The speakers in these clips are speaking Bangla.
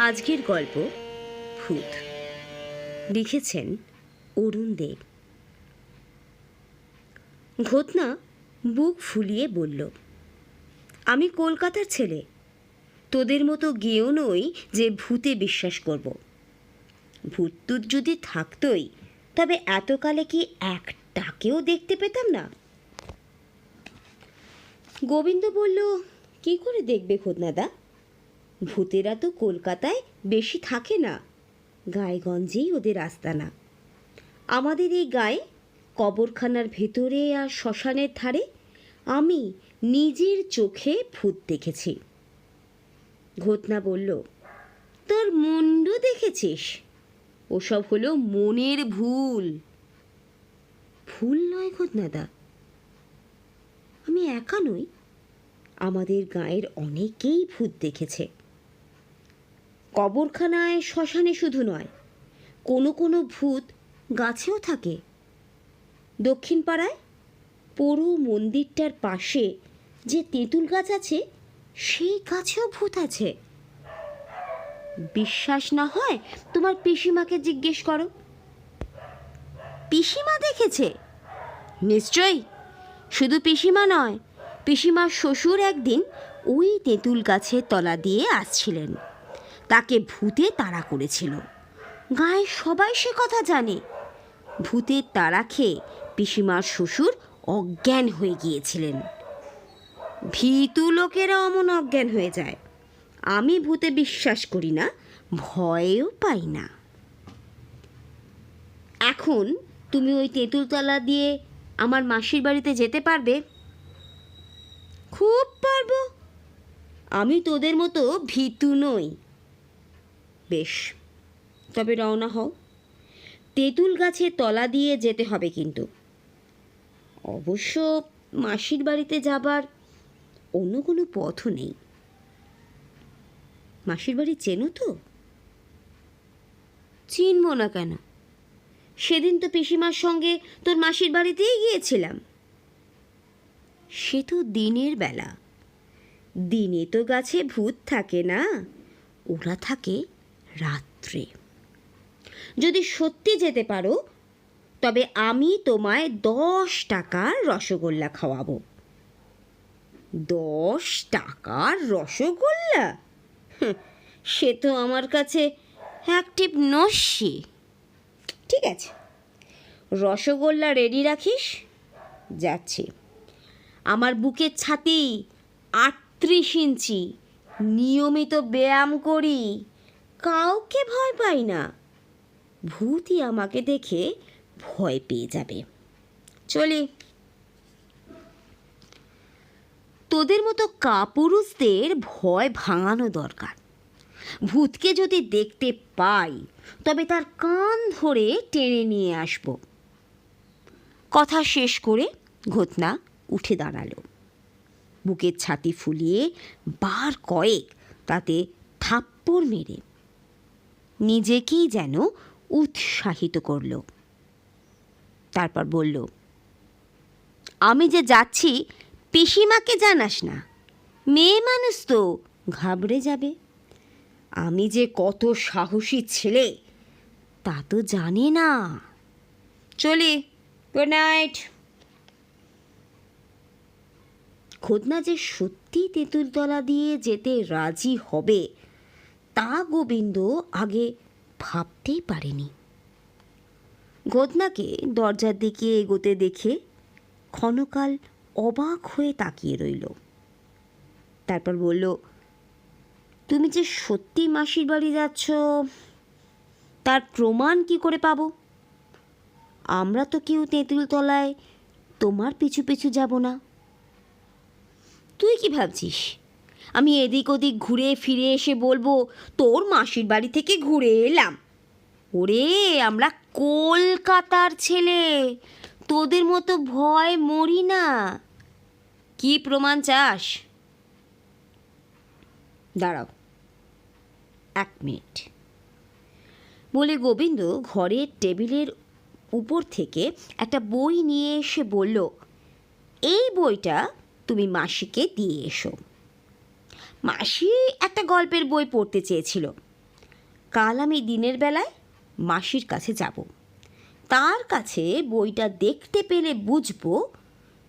আজকের গল্প ভূত। লিখেছেন অরুণ দেব। ঘটনা বুক ফুলিয়ে বলল, আমি কলকাতার ছেলে, তোদের মতো গেঁয়ো নই যে ভূতে বিশ্বাস করব। ভূত টুত যদি থাকতই তবে এতকালে কি একটাকেও দেখতে পেতাম না। গোবিন্দ বলল, কি করে দেখবে খোদনাদা? ভূতেরা তো কলকাতায় বেশি থাকে না, গায়েগঞ্জেই ওদের আস্তানা। আমাদের এই গায়ে কবরখানার ভেতরে আর শ্মশানের ধারে আমি নিজের চোখে ভূত দেখেছি। ঘটনা বলল, তোর মুন্ডু দেখেছিস? ওসব হলো মনের ভুল। ভুল নয় ঘটনাদা, আমি একা নই, আমাদের গাঁয়ের অনেকেই ভূত দেখেছে। কবরখানায় শ্মশানে শুধু নয়, কোনো কোনো ভূত গাছেও থাকে। দক্ষিণ পাড়ায় পুরো মন্দিরটার পাশে যে তেঁতুল গাছ আছে, সেই গাছেও ভূত আছে। বিশ্বাস না হয় তোমার পিসিমাকে জিজ্ঞেস করো। পিসিমা দেখেছে? নিশ্চয়ই। শুধু পিসিমা নয়, পিসিমার শ্বশুর একদিন ওই তেঁতুল গাছের তলা দিয়ে আসছিলেন, তাকে ভূতে তাড়া করেছিল। গায়ে সবাই সে কথা জানে। ভূতের তাড়া খেয়ে পিসিমার শ্বশুর অজ্ঞান হয়ে গিয়েছিলেন। ভীতু লোকেরা অমন অজ্ঞান হয়ে যায়। আমি ভূতে বিশ্বাস করি না, ভয়ও পাই না। এখন তুমি ওই তেঁতুলতলা দিয়ে আমার মাসির বাড়িতে যেতে পারবে? খুব পারবো, আমি তোদের মতো ভীতু নই। বেশ, তবে রওনা হও। তেঁতুল গাছের তলা দিয়ে যেতে হবে কিন্তু। অবশ্য মাসির বাড়িতে যাবার অন্য কোনো পথও নেই। মাসির বাড়ি চেনো তো? চিনব না কেন? সেদিন তো পিসিমার সঙ্গে তোর মাসির বাড়িতেই গিয়েছিলাম। সে তো দিনের বেলা, দিনে তো গাছে ভূত থাকে না, ওরা থাকে রাত্রে। যদি সত্যি যেতে পারো তবে আমি তোমায় 10 টাকার রসগোল্লা খাওয়াবো। 10 টাকার রসগোল্লা? সে তো আমার কাছে এক টিপ নস্যি। ঠিক আছে, রসগোল্লা রেডি রাখিস, যাচ্ছি। আমার বুকের ছাতি 38 ইঞ্চি, নিয়মিত ব্যায়াম করি, কাউকে ভয় পাই না। ভূতই আমাকে দেখে ভয় পেয়ে যাবে। চলি। তোদের মতো কাপুরুষদের ভয় ভাঙানো দরকার। ভূতকে যদি দেখতে পাই তবে তার কান ধরে টেনে নিয়ে আসব। কথা শেষ করে ঘটনা উঠে দাঁড়ালো। বুকের ছাতি ফুলিয়ে বার কয়েক তাতে থাপ্পড় মেরে নিজেকেই যেন উৎসাহিত করল। তারপর বলল, আমি যে যাচ্ছি পিসিমাকে জানাস না, মেয়ে মানুষ তো ঘাবড়ে যাবে। আমি যে কত সাহসী ছেলে তা তো জানে না। চলি, গুড নাইট। খোদনা যে সত্যি তেঁতুলতলা দিয়ে যেতে রাজি হবে তা গোবিন্দ আগে ভাবতেই পারেনি। ঘটনাকে দরজার দিকে এগোতে দেখে ক্ষণকাল অবাক হয়ে তাকিয়ে রইল। তারপর বলল, তুমি যে সত্যি মাসির বাড়ি যাচ্ছ তার প্রমাণ কি করে পাবো? আমরা তো কেউ তেঁতুলতলায় তোমার পিছু পিছু যাব না। তুই কি ভাবছিস আমি এদিক ওদিক ঘুরে ফিরে এসে বলবো তোর মাসির বাড়ি থেকে ঘুরে এলাম? ওরে, আমরা কলকাতার ছেলে, তোদের মতো ভয় মরি না। কি প্রমাণ চাস? দাঁড়াও 1 মিনিট বলে গোবিন্দ ঘরের টেবিলের উপর থেকে একটা বই নিয়ে এসে বলল, এই বইটা তুমি মাসিকে দিয়ে এসো। মাসি একটা গল্পের বই পড়তে চেয়েছিল, কাল আমি দিনের বেলায় মাসির কাছে যাব, তার কাছে বইটা দেখতে পেলে বুঝবো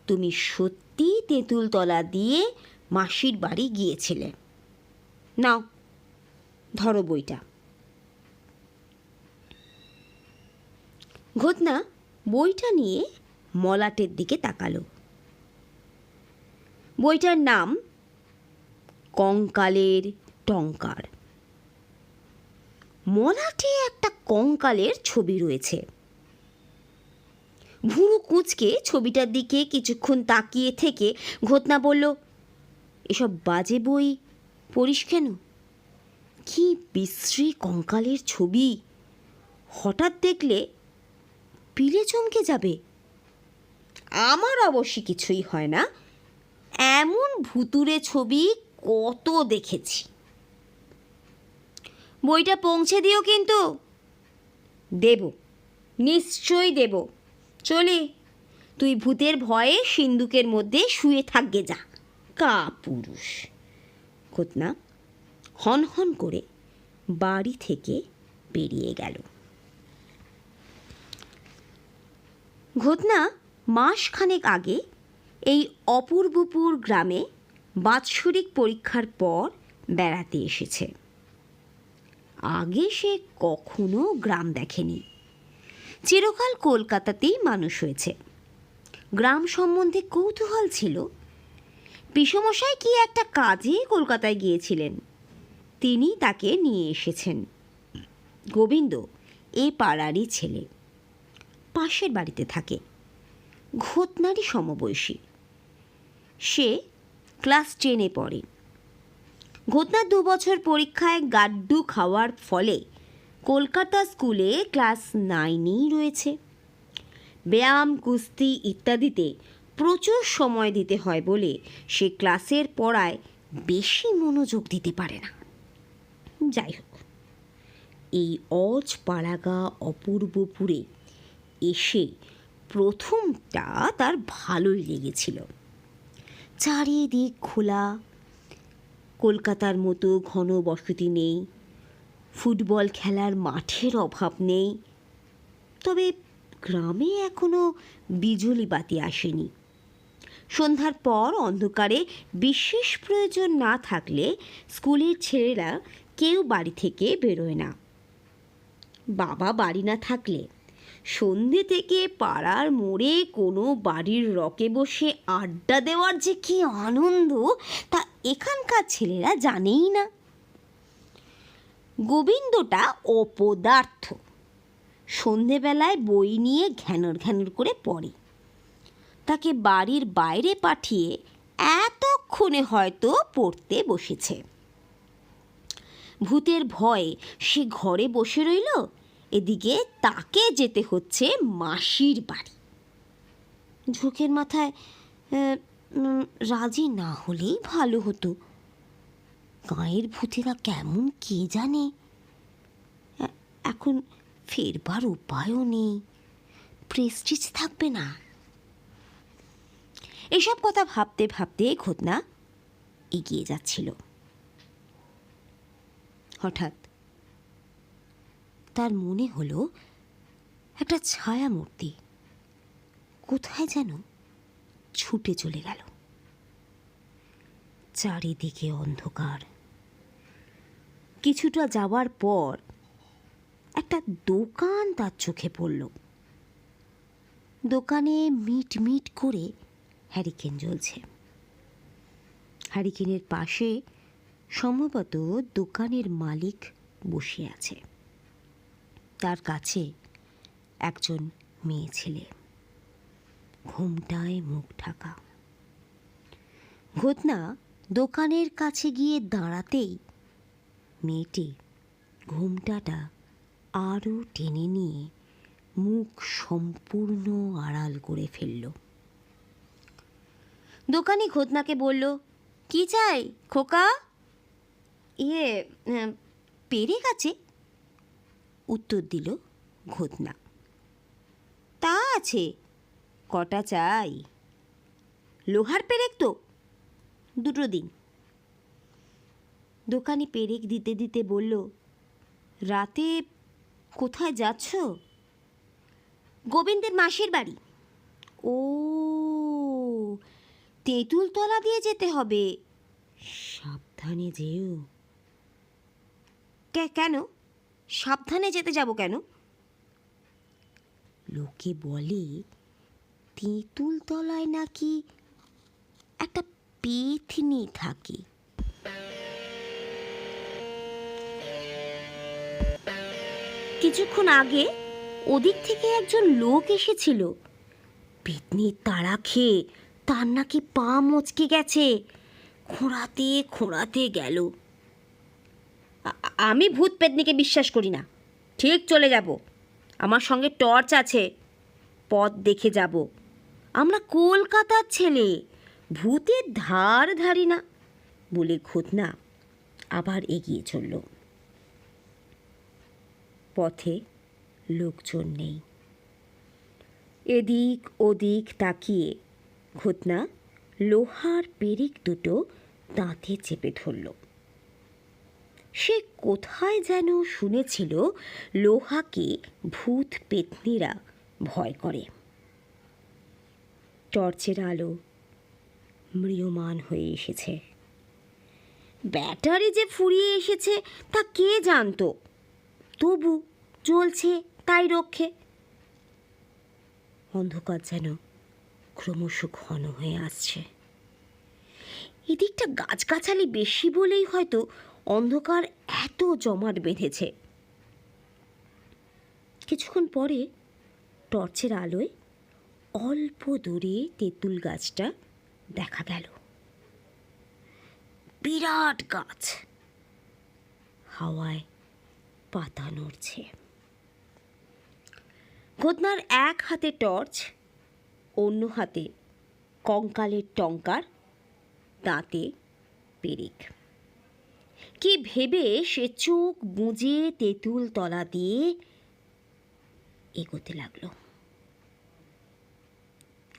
তুমি সত্যি তেঁতুলতলা দিয়ে মাসির বাড়ি গিয়েছিলে। নাও, ধরো বইটা। ঘটনা বইটা নিয়ে মলাটের দিকে তাকালো। বইটার নাম কঙ্কালের টঙ্কার। মলাটে একটা কঙ্কালের ছবি রয়েছে। ভুরু কুঁচকে ছবিটার দিকে কিছুক্ষণ তাকিয়ে থেকে ঘটনা বলল, এসব বাজে বই পড়িস কেন? কি বিশ্রী কঙ্কালের ছবি, হঠাৎ দেখলে পিলে চমকে যাবে। আমার অবশ্য কিছুই হয় না, এমন ভুতুরে ছবি কত দেখেছি। বইটা পৌঁছে দিও কিন্তু। দেব, নিশ্চয়ই দেব। চলে, তুই ভূতের ভয়ে সিন্দুকের মধ্যে শুয়ে থাকবে যা, কাপুরুষ। ঘটনা হন হন করে বাড়ি থেকে বেরিয়ে গেল। ঘটনা মাসখানেক আগে এই অপূর্বপুর গ্রামে বাৎসরিক পরীক্ষার পর বেড়াতে এসেছে। আগে সে কখনো গ্রাম দেখেনি। চিরকাল কলকাতাতেই মানুষ হয়েছে। গ্রাম সম্বন্ধে কৌতূহল ছিল। পিসমশাই কি একটা কাজে কলকাতায় গিয়েছিলেন, তিনি তাকে নিয়ে এসেছেন। গোবিন্দ এ পাড়ারই ছেলে, পাশের বাড়িতে থাকে, ঘটনারই সমবয়সী। সে ক্লাস 10-এ পড়ে। ঘটনার 2 বছর পরীক্ষায় গাড্ডু খাওয়ার ফলে কলকাতা স্কুলে ক্লাস 9-এই রয়েছে। ব্যায়াম, কুস্তি ইত্যাদিতে প্রচুর সময় দিতে হয় বলে সে ক্লাসের পড়ায় বেশি মনোযোগ দিতে পারে না। যাই হোক, এই অজপাড়াগা অপূর্বপুরে এসে প্রথমটা তার ভালোই লেগেছিল। চারিদিক খোলা, কলকাতার মতো ঘন বসতি নেই, ফুটবল খেলার মাঠের অভাব নেই। তবে গ্রামে এখনো বিজুলি বাতি আসেনি। সন্ধ্যার পর অন্ধকারে বিশেষ প্রয়োজন না থাকলে স্কুলের ছেলেরা কেউ বাড়ি থেকে বেরোয় না। বাবা বাড়ি না থাকলে সন্ধে থেকে পাড়ার মোড়ে কোনো বাড়ির রকে বসে আড্ডা দেওয়ার যে কি আনন্দ তা এখানকার ছেলেরা জানেই না। গোবিন্দটা অপদার্থ। সন্ধেবেলায় বই নিয়ে ঘ্যানর ঘ্যানর করে পড়ে। তাকে বাড়ির বাইরে পাঠিয়ে এতক্ষণে হয়তো পড়তে বসেছে। ভূতের ভয়ে সে ঘরে বসে রইল, এদিকে তাকে যেতে হচ্ছে মাসির বাড়ি। ঝোঁকের মাথায় রাজি না হলেই ভালো হতো। গাঁয়ের ভূতেরা কেমন কে জানে। এখন ফেরবার উপায়ও নেই, প্রেস্টিজ থাকবে না। এসব কথা ভাবতে ভাবতে ঘটনা এগিয়ে যাচ্ছিল। হঠাৎ তার মনে হলো একটা ছায়া মূর্তি কোথায় যেন ছুটে চলে গেল। চারিদিকে অন্ধকার। কিছুটা যাওয়ার পর একটা দোকান তার চোখে পড়ল। দোকানে মিট মিট করে হ্যারিকেন জ্বলছে। হ্যারিকেনের পাশে সম্ভবত দোকানের মালিক বসে আছে। তার কাছে একজন মেয়ে ছেলে, ঘোমটায় মুখ ঢাকা। ঘটনা দোকানের কাছে গিয়ে দাঁড়াতেই মেয়েটি ঘোমটাটা আরও টেনে নিয়ে মুখ সম্পূর্ণ আড়াল করে ফেলল। দোকানি ঘটনাকে বলল, কি চাই খোকা? পেরেক আছে, উত্তর দিল ঘটনা। তা আছে, কটা চাই? লোহার পেরেক তো? 2 দিন। দোকানি পেরেক দিতে দিতে বলল, রাতে কোথায় যাচ্ছ? গোবিন্দের মাসির বাড়ি। ও, তেঁতুলতলা দিয়ে যেতে হবে, সাবধানে যেও। কেন সাবধানে যেতে যাব কেন? লোকে বলে তেঁতুলতলায় নাকি একটা পেতনি থাকে। কিছুক্ষণ আগে ওদিক থেকে একজন লোক এসেছিল। পেতনির তাড়া খেয়ে তার নাকি পা মচকে গেছে, খোঁড়াতে খোঁড়াতে গেল। আমি ভূত পেতনিকে বিশ্বাস করি না, ঠিক চলে যাব। আমার সঙ্গে টর্চ আছে, পথ দেখে যাব। আমরা কলকাতার ছেলে, ভূতের ধার ধারি না বলে ঘটনা আবার এগিয়ে চলল। পথে লোকজন নেই। এদিক ওদিক তাকিয়ে ঘটনা লোহার পেরেক দুটো দাঁতে চেপে ধরল। সে কোথায় যেন শুনেছিল লোহাকে ভূত পেতনিরা ভয় করে। টর্চের আলো ম্রিয়মান হয়ে এসেছে। ব্যাটারি যে ফুরিয়ে এসেছে তা কে জানতো, তবু জ্বলছে তাই রক্ষে। অন্ধকার যেন ক্রমশ ঘন হয়ে আসছে। এদিকটা গাছগাছালি বেশি বলেই হয়তো অন্ধকার এত জমাট বেঁধেছে। কিছুক্ষণ পরে টর্চের আলোয় অল্প দূরে তেঁতুল গাছটা দেখা গেল। বিরাট গাছ, হাওয়ায় পাতা নড়ছে। ঘটনার এক হাতে টর্চ, অন্য হাতে কঙ্কালের টঙ্কার, দাঁতে পেরেক। কি ভেবে সে চোখ বুজে তেঁতুল তলা দিয়ে এগোতে লাগলো।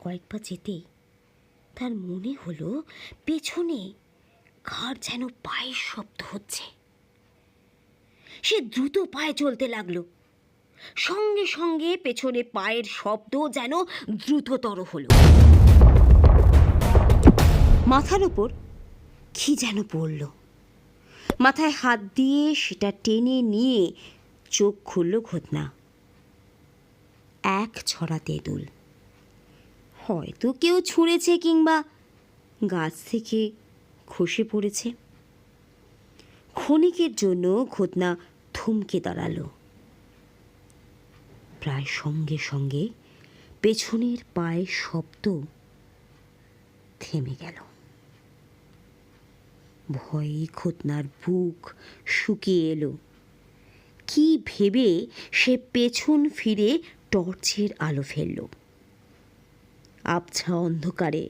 কয়েক পা যেতেই তার মনে হলো পেছনে কার যেন পায়ের শব্দ হচ্ছে। সে দ্রুত পায়ে চলতে লাগলো। সঙ্গে সঙ্গে পেছনে পায়ের শব্দ যেন দ্রুততর হলো। মাথার ওপর কি যেন পড়ল। মাথায় হাত দিয়ে সেটা টেনে নিয়ে চোখ খুলল ঘটনা। এক ছড়া তেঁতুল, হয়তো কেউ ছুঁড়েছে কিংবা গাছ থেকে খসে পড়েছে। ক্ষণিকের জন্য ঘটনা থমকে দাঁড়ালো। প্রায় সঙ্গে সঙ্গে পেছনের পায়ের শব্দ থেমে গেল। ভয়ে ঘটনার বুক শুকিয়ে এলো। কি ভেবে সে পেছন ফিরে টর্চের আলো ফেলল। আবছা অন্ধকারে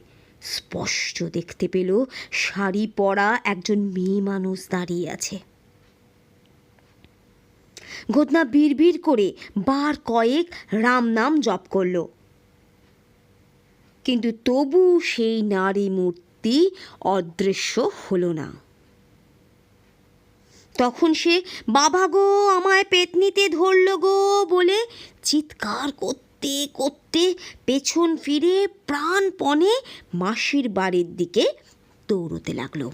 স্পষ্ট দেখতে পেল শাড়ি পরা একজন মেয়ে মানুষ দাঁড়িয়ে আছে। ঘটনা বিড়বিড় করে বার কয়েক রাম নাম জপ করল, কিন্তু তবু সেই নারী মূর্তি অদৃশ্য হলো না। তখন সে বাবা গো আমায় পেতনিতে ধরল গো বলে চিৎকার করতে করতে পেছন ফিরে প্রাণপণে মাসির বাড়ির দিকে দৌড়তে লাগলো।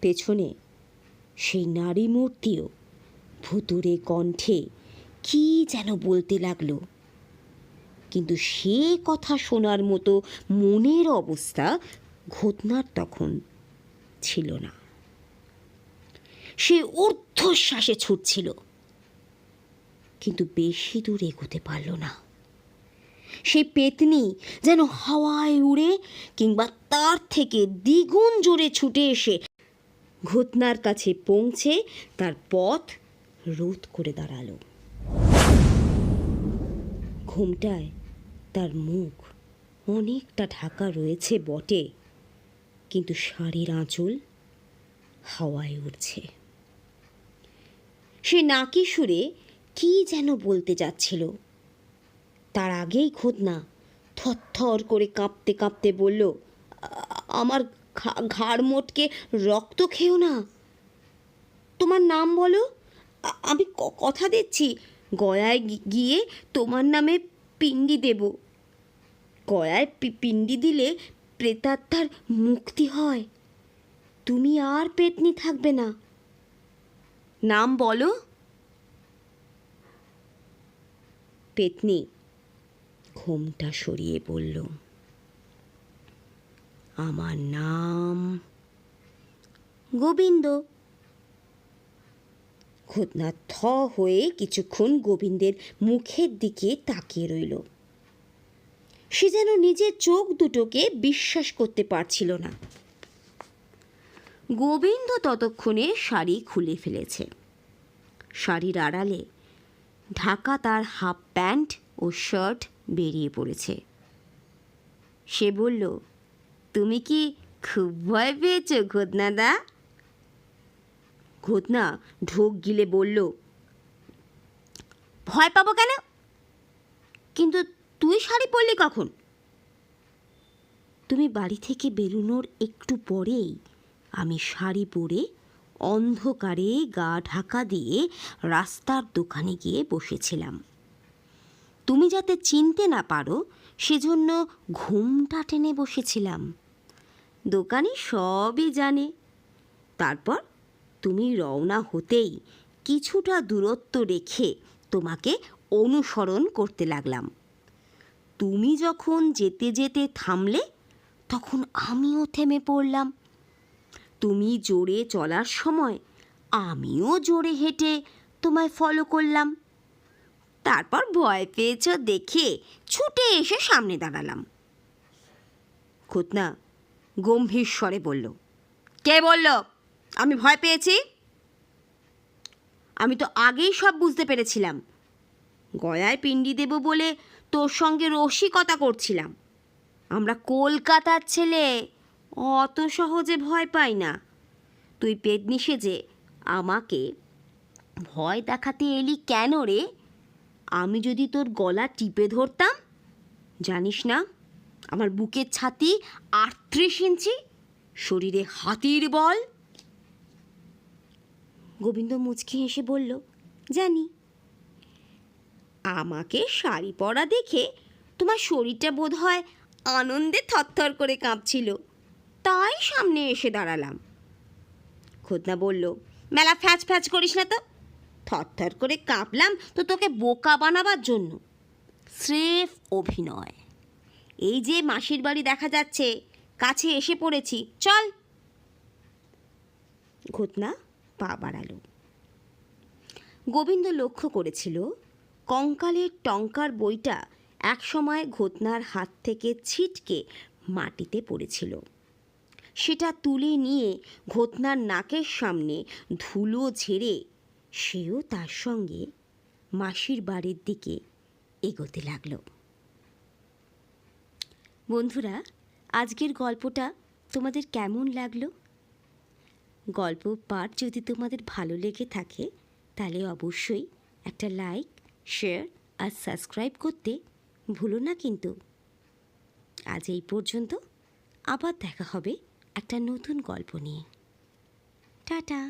পেছনে সেই নারী মূর্তিও ভুতুড়ে কণ্ঠে কি যেন বলতে লাগলো, কিন্তু সে কথা শোনার মতো মনের অবস্থা ঘটনার তখন ছিল না। সে ঊর্ধ্বশ্বাসে ছুটছিল, কিন্তু বেশি দূর এগোতে পারল না। সেই পেতনি যেন হাওয়ায় উড়ে কিংবা তার থেকে দ্বিগুণ জোরে ছুটে এসে ঘটনার কাছে পৌঁছে তার পথ রোধ করে দাঁড়ালো। ঘোমটায় তার মুখ অনেকটা ঢাকা রয়েছে বটে, কিন্তু শাড়ির আঁচল হাওয়ায় উড়ছে। সে নাকি সুরে কি যেন বলতে যাচ্ছিল। তার আগেই ঘটনা থরথর করে কাঁপতে কাঁপতে বলল, আমার ঘাড় মোটকে রক্ত খেও না। তোমার নাম বলো, আমি কথা দিচ্ছি গয়ায় গিয়ে তোমার নামে পিণ্ডি দেব। গয়ায় পিণ্ডি দিলে প্রেতাত্মার মুক্তি হয়, তুমি আর পেতনি থাকবে না। নাম বলো। পেতনি ঘোমটা সরিয়ে বলল, আমার নাম গোবিন্দ। ঘটনা থ হয়ে কিছুক্ষণ গোবিন্দের মুখের দিকে তাকিয়ে রইল। সে যেন নিজের চোখ দুটোকে বিশ্বাস করতে পারছিল না। গোবিন্দ ততক্ষণে শাড়ি খুলে ফেলেছে। শাড়ির আড়ালে ঢাকা তার হাফ প্যান্ট ও শার্ট বেরিয়ে পড়েছে। সে বলল, তুমি কি খুব ভয় পেয়েছ ঘটনাদা? ঘটনা ঢোক গিলে বলল, ভয় পাবো কেন? কিন্তু তুই শাড়ি পরলি কখন? তুমি বাড়ি থেকে বেরোনোর একটু পরেই আমি শাড়ি পরে অন্ধকারে গা ঢাকা দিয়ে রাস্তার দোকানে গিয়ে বসেছিলাম। তুমি যাতে চিনতে না পারো সেজন্য ঘোমটা টেনে বসেছিলাম। দোকানি সবই জানে। তারপর তুমি রওনা হতেই কিছুটা দূরত্ব রেখে তোমাকে অনুসরণ করতে লাগলাম। তুমি যখন যেতে যেতে থামলে তখন আমিও থেমে পড়লাম। তুমি জোরে চলার সময় আমিও জোরে হেঁটে তোমায় ফলো করলাম। তারপর ভয় পেয়েছ দেখে ছুটে এসে সামনে দাঁড়ালাম। ঘটনা গম্ভীর স্বরে বলল, কে বলল আমি ভয় পেয়েছি? আমি তো আগেই সব বুঝতে পেরেছিলাম। গয়ায় পিণ্ডি দেব বলে তোর সঙ্গে রসিকতা করছিলাম। আমরা কলকাতার ছেলে, অত সহজে ভয় পাই না। তুই পেতনি সেজে আমাকে ভয় দেখাতে এলি কেন রে? আমি যদি তোর গলা টিপে ধরতাম, জানিস না আমার বুকের ছাতি 38 ইঞ্চি, শরীরে হাতির বল। গোবিন্দ মুচকি হেসে বলল, জানি। আমাকে শাড়ি পরা দেখে তোমার শরীরটা বোধ হয় আনন্দে থরথর করে কাঁপছিল, তাই সামনে এসে দাঁড়ালাম। ঘটনা বলল, মেলা ফ্যাচ ফ্যাচ করিস না তো। থরথর করে কাঁপলাম তো তোকে বোকা বানাবার জন্য, স্রেফ অভিনয়। এই যে মাসির বাড়ি দেখা যাচ্ছে, কাছে এসে পড়েছি, চল। ঘটনা পা বাড়ালো। গোবিন্দ লক্ষ্য করেছিল কঙ্কালের টঙ্কার বইটা একসময় ঘটনার হাত থেকে ছিটকে মাটিতে পড়েছিল। সেটা তুলে নিয়ে ঘটনার নাকের সামনে ধুলো ঝেড়ে সেও তার সঙ্গে মাসির বাড়ির দিকে এগোতে লাগল। বন্ধুরা, আজকের গল্পটা তোমাদের কেমন লাগলো? গল্প পাঠ যদি তোমাদের ভালো লেগে থাকে তাহলে অবশ্যই একটা লাইক, শেয়ার আর সাবস্ক্রাইব করতে ভুলো না কিন্তু। আজ এই পর্যন্ত, আবার দেখা হবে একটা নতুন গল্প নিয়ে। টাটা।